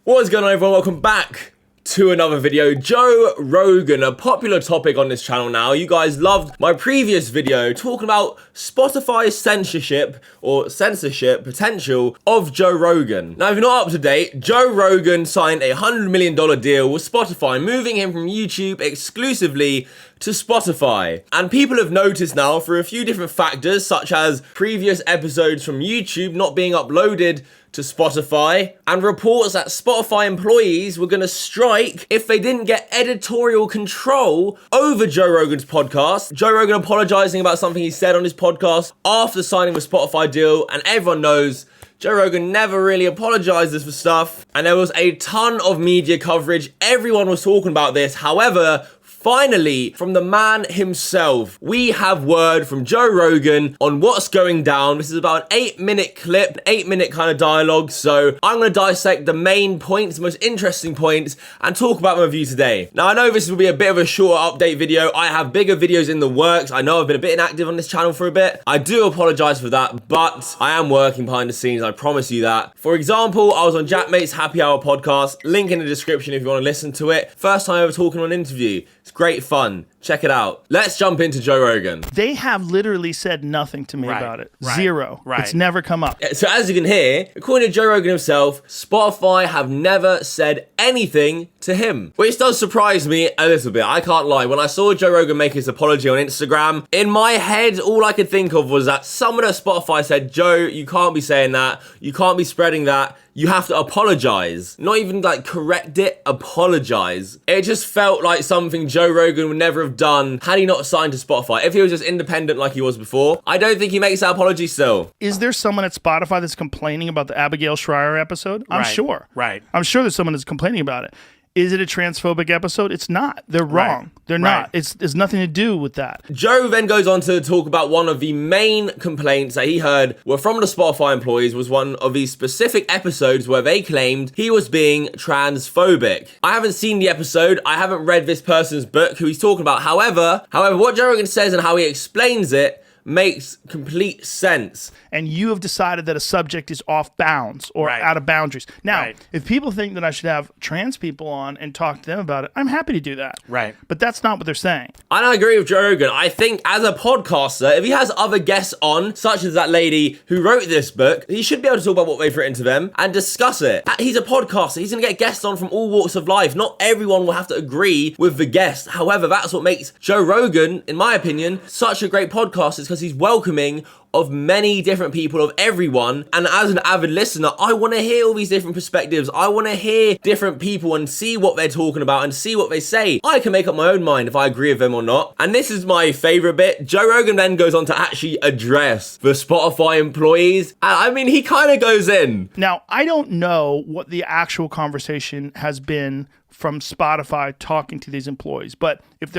What is going on, everyone? Welcome back to another video. Joe Rogan, a popular topic on this channel now. You guys loved my previous video talking about Spotify's censorship or censorship potential of Joe Rogan. Now, if you're not up to date, Joe Rogan signed a $100 million deal with Spotify, moving him from YouTube exclusively to Spotify. And people have noticed now through a few different factors, such as previous episodes from YouTube not being uploaded to Spotify, and reports that Spotify employees were going to strike if they didn't get editorial control over Joe Rogan's podcast. Joe Rogan apologizing about something he said on his podcast after signing the Spotify deal, and everyone knows Joe Rogan never really apologizes for stuff, and there was a ton of media coverage. Everyone was talking about this. However, finally, from the man himself, we have word from Joe Rogan on what's going down. This is about an 8-minute clip, 8-minute kind of dialogue. So I'm going to dissect the main points, the most interesting points, and talk about my review today. Now, I know this will be a bit of a shorter update video. I have bigger videos in the works. I know I've been a bit inactive on this channel for a bit. I do apologize for that, but I am working behind the scenes. I promise you that. For example, I was on Jack Mate's Happy Hour podcast. Link in the description if you want to listen to it. First time ever talking on an interview. It's great fun. Check it out. Let's jump into Joe Rogan. They have literally said nothing to me about it. Zero. It's never come up. So as you can hear, according to Joe Rogan himself, Spotify have never said anything to him, which does surprise me a little bit. I can't lie. When I saw Joe Rogan make his apology on Instagram, in my head, all I could think of was that someone at Spotify said, Joe, you can't be saying that. You can't be spreading that. You have to apologize. Not even like correct it, apologize. It just felt like something Joe Rogan would never have done had he not signed to Spotify. If he was just independent like he was before, I don't think he makes that apology still. Is there someone at Spotify that's complaining about the Abigail Schreier episode? I'm sure. I'm sure there's someone that's complaining about it. Is it a transphobic episode? It's not. They're wrong. They're not. It's nothing to do with that. Joe then goes on to talk about one of the main complaints that he heard were from the Spotify employees was one of these specific episodes where they claimed he was being transphobic. I haven't seen the episode. I haven't read this person's book who he's talking about. However, what Joe Rogan says and how he explains it makes complete sense. And you have decided that a subject is off bounds or out of boundaries. Now, if people think that I should have trans people on and talk to them about it, I'm happy to do that. But that's not what they're saying. And I agree with Joe Rogan. I think as a podcaster, if he has other guests on, such as that lady who wrote this book, he should be able to talk about what they've written to them and discuss it. He's a podcaster. He's going to get guests on from all walks of life. Not everyone will have to agree with the guest. However, that's what makes Joe Rogan, in my opinion, such a great podcast, is because he's welcoming of many different people, of everyone. And as an avid listener, I want to hear all these different perspectives. I want to hear different people and see what they're talking about and see what they say. I can make up my own mind if I agree with them or not. And this is my favorite bit. Joe Rogan then goes on to actually address the Spotify employees. I mean, he kind of goes in. Now, I don't know what the actual conversation has been from Spotify talking to these employees, but if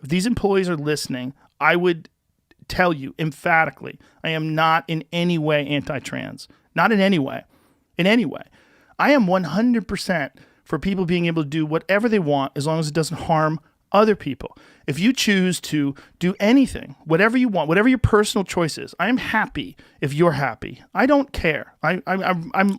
these employees are listening, I would tell you emphatically, I am not in any way anti-trans. Not in any way. In any way. I am 100% for people being able to do whatever they want as long as it doesn't harm other people. If you choose to do anything, whatever you want, whatever your personal choice is, I am happy if you're happy. I don't care. I'm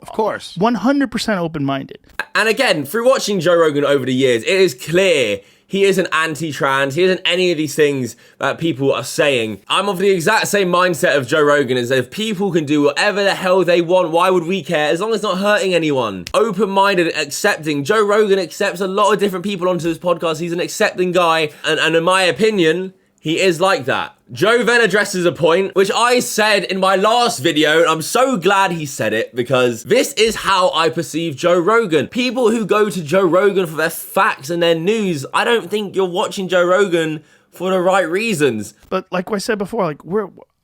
of course 100% open-minded. And again, through watching Joe Rogan over the years, it is clear he isn't anti-trans. He isn't any of these things that people are saying. I'm of the exact same mindset of Joe Rogan, as if people can do whatever the hell they want, why would we care? As long as it's not hurting anyone. Open-minded, accepting. Joe Rogan accepts a lot of different people onto his podcast. He's an accepting guy. And in my opinion, he is like that. Joe then addresses a point which I said in my last video, and I'm so glad he said it because this is how I perceive Joe Rogan. People who go to Joe Rogan for their facts and their news, I don't think you're watching Joe Rogan for the right reasons. But like I said before,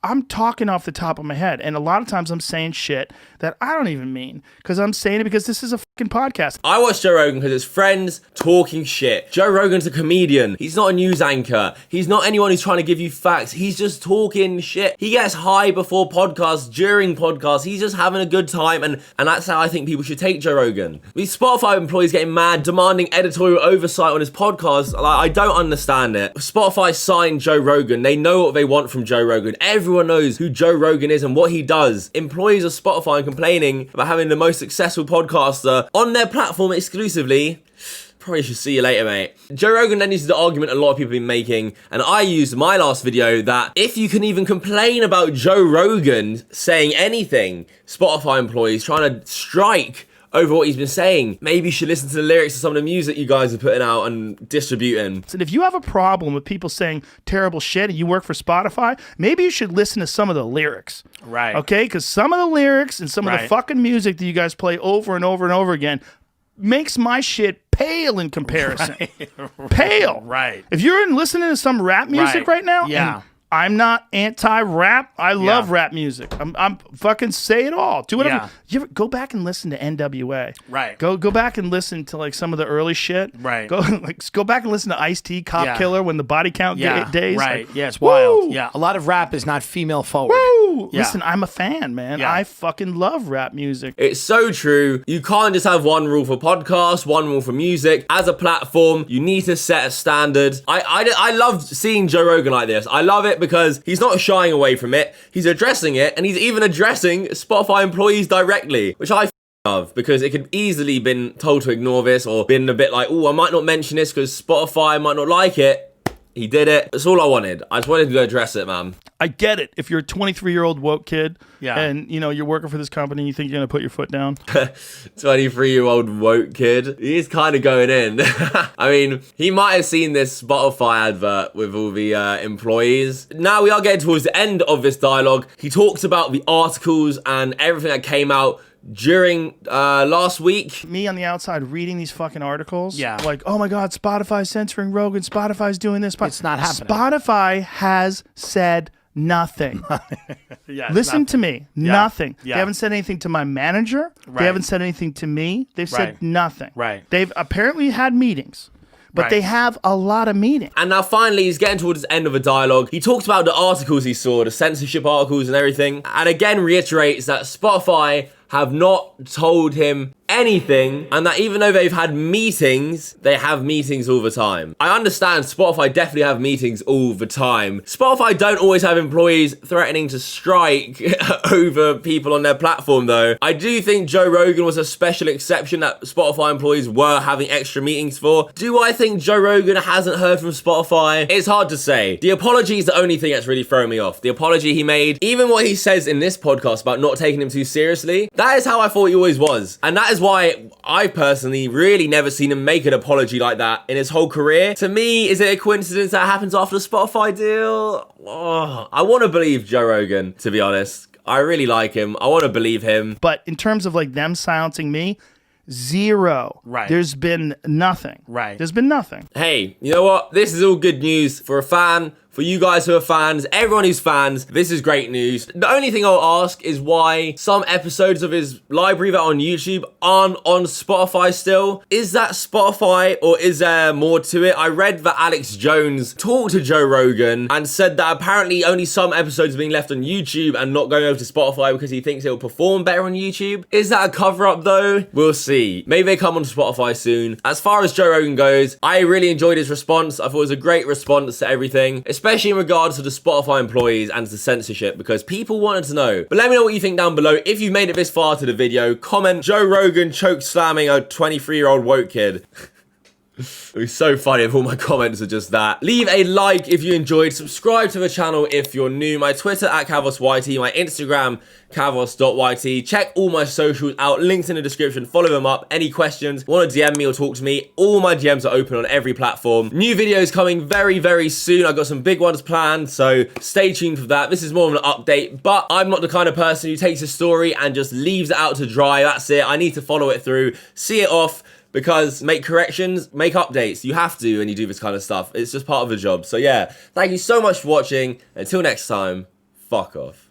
I'm talking off the top of my head, and a lot of times I'm saying shit that I don't even mean, because I'm saying it because this is a fucking podcast. I watch Joe Rogan because it's friends talking shit. Joe Rogan's a comedian. He's not a news anchor. He's not anyone who's trying to give you facts. He's just talking shit. He gets high before podcasts, during podcasts. He's just having a good time, and that's how I think people should take Joe Rogan. These Spotify employees getting mad, demanding editorial oversight on his podcast. I don't understand it. Spotify signed Joe Rogan. They know what they want from Joe Rogan. Everyone everyone knows who Joe Rogan is and what he does. Employees of Spotify are complaining about having the most successful podcaster on their platform exclusively. Probably should see you later, mate. Joe Rogan then uses the argument a lot of people have been making, and I used my last video, that if you can even complain about Joe Rogan saying anything, Spotify employees trying to strike over what he's been saying, maybe you should listen to the lyrics of some of the music you guys are putting out and distributing. And if you have a problem with people saying terrible shit and you work for Spotify, maybe you should listen to some of the lyrics. Right. Okay? Because some of the lyrics and some of the fucking music that you guys play over and over and over again makes my shit pale in comparison. Pale. Right. If you're listening to some rap music right now, yeah. and I'm not anti-rap. I love rap music. I'm fucking say it all. Do whatever. Yeah. You ever go back and listen to NWA? Right. Go back and listen to like some of the early shit. Right. Go back and listen to Ice-T, Cop Killer, when the body count days. Right. Like, yeah, it's wild. Yeah. A lot of rap is not female forward. Woo! Yeah. Listen, I'm a fan, man. Yeah. I fucking love rap music. It's so true. You can't just have one rule for podcasts, one rule for music. As a platform, you need to set a standard. I love seeing Joe Rogan like this. I love it because he's not shying away from it. He's addressing it, and he's even addressing Spotify employees directly, which I love, because it could easily been told to ignore this, or been a bit like, oh, I might not mention this because Spotify might not like it. He did it. That's all I wanted. I just wanted to address it, man. I get it. If you're a 23-year-old woke kid, Yeah. and you're working for this company, and you think you're gonna put your foot down. 23-year-old woke kid. He's kind of going in. I mean, he might have seen this Spotify advert with all the employees. Now we are getting towards the end of this dialogue. He talks about the articles and everything that came out during last week. Me on the outside reading these fucking articles. Yeah. Like, oh my God, Spotify's censoring Rogan. Spotify's doing this. It's not happening. Spotify has said nothing. Yeah, Listen to me. Nothing. Yeah. They haven't said anything to my manager. Right. They haven't said anything to me. They've said Right. nothing. Right. They've apparently had meetings. But Right. they have a lot of meetings. And now finally, he's getting towards the end of a dialogue. He talks about the articles he saw, the censorship articles and everything. And again reiterates that Spotify have not told him anything, and that even though they've had meetings, they have meetings all the time. I understand Spotify definitely have meetings all the time. Spotify don't always have employees threatening to strike over people on their platform though. I do think Joe Rogan was a special exception that Spotify employees were having extra meetings for. Do I think Joe Rogan hasn't heard from Spotify? It's hard to say. The apology is the only thing that's really thrown me off. The apology he made, even what he says in this podcast about not taking him too seriously, that is how I thought he always was. And that is why I personally really never seen him make an apology like that in his whole career. To me, is it a coincidence that happens after the Spotify deal? Oh, I want to believe Joe Rogan, to be honest. I really like him. I want to believe him. But in terms of like them silencing me, zero. Right. There's been nothing. Right. There's been nothing. Hey, you know what? This is all good news for a fan. For you guys who are fans, everyone who's fans, this is great news. The only thing I'll ask is why some episodes of his library that are on YouTube aren't on Spotify still. Is that Spotify or is there more to it? I read that Alex Jones talked to Joe Rogan and said that apparently only some episodes are being left on YouTube and not going over to Spotify because he thinks it'll perform better on YouTube. Is that a cover up though? We'll see. Maybe they come on Spotify soon. As far as Joe Rogan goes, I really enjoyed his response. I thought it was a great response to everything, especially in regards to the Spotify employees and to censorship, because people wanted to know. But let me know what you think down below. If you've made it this far to the video, comment Joe Rogan choke slamming a 23-year-old woke kid. It was so funny if all my comments are just that. Leave a like if you enjoyed. Subscribe to the channel if you're new. My Twitter @CavosYT, my Instagram Cavos.YT. Check all my socials out, links in the description. Follow them up. Any questions, want to DM me or talk to me, all my DMs are open on every platform. New videos coming very, very soon. I've got some big ones planned, so stay tuned for that. This is more of an update, but I'm not the kind of person who takes a story and just leaves it out to dry. That's it. I need to follow it through, see it off, because make corrections, make updates. You have to when you do this kind of stuff. It's just part of the job. So yeah, thank you so much for watching. Until next time, fuck off.